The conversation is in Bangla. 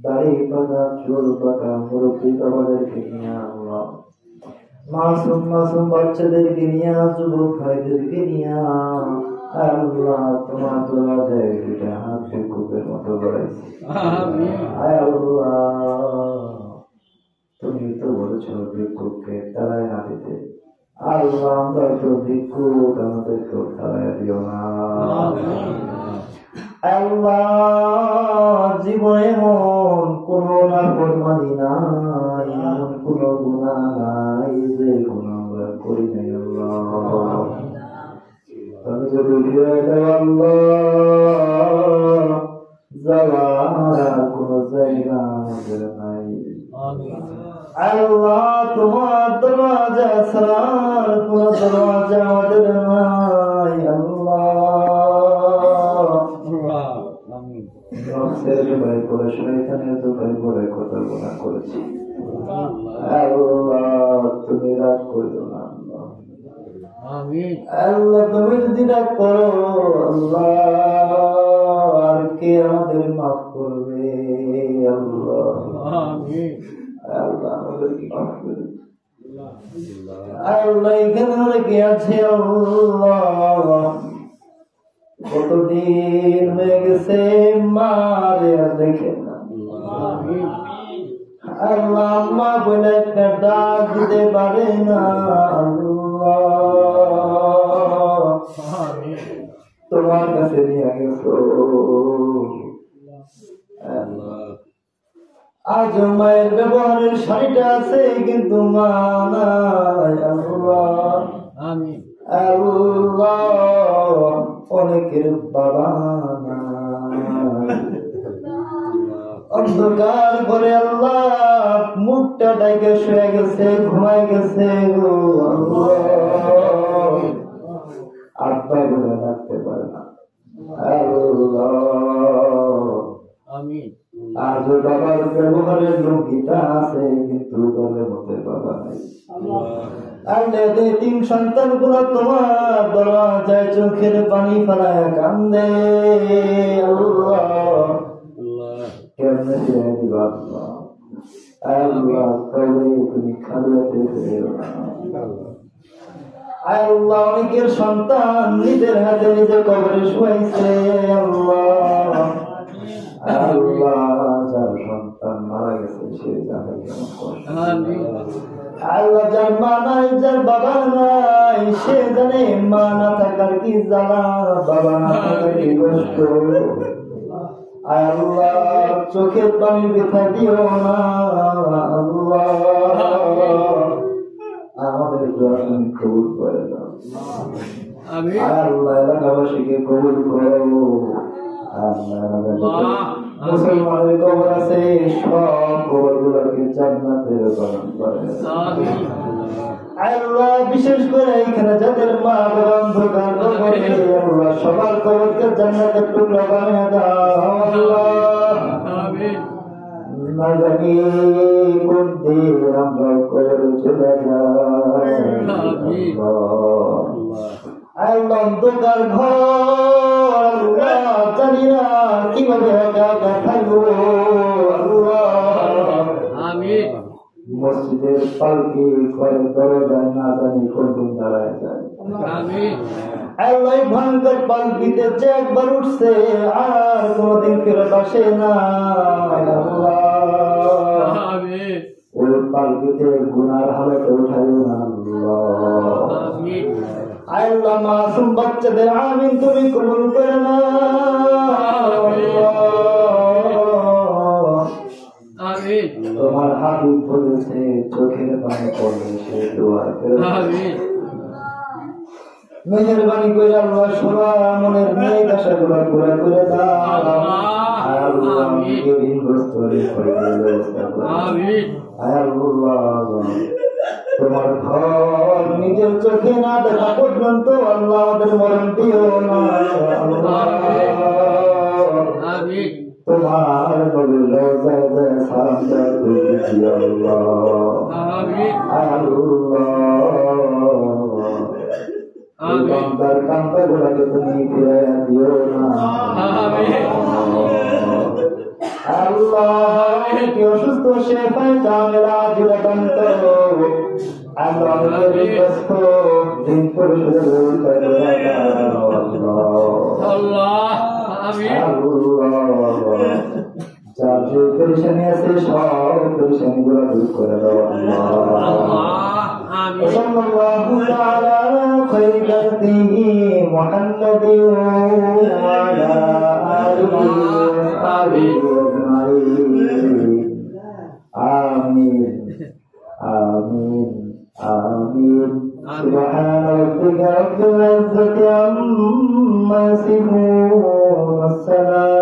দাড়ি পাকা চুল পাকা মুরব্বী বাবাদেরকে নিয়ে আল্লাহ, মাসুম মাসুম বাচ্চাদেরকে নিয়ে, যুবক ভাইদেরকে নিয়ে আল্লাহ তোমার দরজায় দুইটা হাত ভিক্ষুকের মতো বাড়াইছি। আল্লাহ তুমি তো বলেছো ভিক্ষুককে তারাই না দিতে, আল্লাহ আমরা তো ভিক্ষুক, আমাদেরকেও তারাই দিও না। আল্লাহ জীবনে এমন কোন নাফরমানি নাই, এমন কোন গুনাহ নাই যে গুনাহ আমরা করি নাই। আল্লাহ তুমি যদি ফিরে দাও আল্লাহ, যাওয়ার কোন জায়গা আমাদের নাই। আল্লাহ তোমার দরজা ছাড়ার কোন দরজা আমাদের নাই। তুমি রাগ করো না আল্লাহ, তুমি যদি রাগ করো আল্লাহ, আর কে আমাদের মাফ করবে? আল্লাহ আল্লাহ আমাদেরকে মাফ করে আল্লাহ। এখানে অনেকে আছে আল্লাহ, কতদিন হয়ে গেছে মারে দেখে না আল্লাহ, মা বলে একটা ডাক দিতে পারে না আল্লাহ, তোমার কাছে নিয়ে গেছো। আজ মায়ের ব্যবহারের শাড়িটা আছে কিন্তু মা নাই আল্লাহ। আল্লাহ অনেকের বাবা নাই, অন্ধকার করে আল্লাহ মুখটা ডাইকে শুয়ে গেছে, ঘুমায় গেছে গো আল্লাহ, আব্বা বলে ডাকতে পারে না আল্লাহ। আজ বাবার ব্যবহারের লঙ্কিটা আছে কিন্তু ঘরের মধ্যে বাবা নাই। আল্লাহ তিন সন্তান গুলো তোমার দরজায় চোখের পানি ফেলায় কান্দে আল্লাহ, কেমনে ফিরে দিবা আল্লাহ? আল্লাহ কবে তুমি খালিয়াতে ফিরে না আল্লাহ। অনেকের সন্তান নিজের হাতে নিজে কবরে শুয়াইছে আল্লাহ। আল্লাহ যার সন্তান মারা গেছে সে জানে কেমন কষ্ট আল্লাহ, যার মা নাই যার বাবা নাই সে জানে মা না থাকার কি জ্বালা, বাবা না থাকার কি কষ্ট। আল্লাহ চোখের পানি ব্যথা দিও না আল্লাহ, আমাদের দোয়া তুমি কবুল করে দাও আল্লাহ, এলাকাবাসীকে কবুল করো মুসলমানের কবর আছে সব কবর গুলোকে জান্নাতের বাগান করে আল্লাহ। বিশেষ করে এখানে যাদের মা বাবা অন্ধকার কবরে আল্লাহ সবার কবরকে জান্নাতের টুকরা বানিয়ে দাও আল্লাহ। না জানি কোন দিন আমরা কবরে চলে যাই আল্লাহ, অন্ধকার ঘর জানি না কিভাবে একা থাকবো আল্লাহ। মসজিদের পালকি ঘরের দরজায় না জানি কোনদিন দাঁড়ায় যায় আল্লাহ। ভয়ঙ্কর পালকিতে যে একবার উঠছে আর কোনদিন ফেরত আসে না আল্লাহ। ওই পালকিতে গুনার হালতে উঠাইও না আল্লাহ। আল্লাহ মাসুম বাচ্চাদের আমিন তুমি কবুল করে না তোমার হাবিব বলেছে চোখের পানি পড়লে সে দোয়া করে মেহেরবানি করে আল্লাহ সবা মনের নেক আশাগুলো পুরা করে দাও আল্লাহ। ঋণগ্রস্ত আল্লাহ তোমার ঘর নিজের চোখে না দেখা পর্যন্ত আল্লাহ আমাদের মরণ দিও না তোমার নবীর রওজায় যায় সালাম দেয় আল্লাহ আল্লাহ। বান্দার কান্দাগুলোকে তুমি ফিরাইয়া দিও না আল্লাহ। অসুস্থ শেফায়ে কামিলা আজিরাকান্ত আমরা অনেকের রিকোয়েস্ট দিন পরিশোধের আল্লাহ আমিন যার যে পরেশানি আছে সব পরেশানি গুলো দূর করে দাও আল্লাহ আমিন সাল্লাল্লাহু তাআলা খায়রি খালকিহি মুহাম্মাদিন ওয়া আলা আলিহি ওয়া সাহবিহি আজমাইন আমিন আমিন আমিন سبحان ربك رب العزة عما يصفون والسلام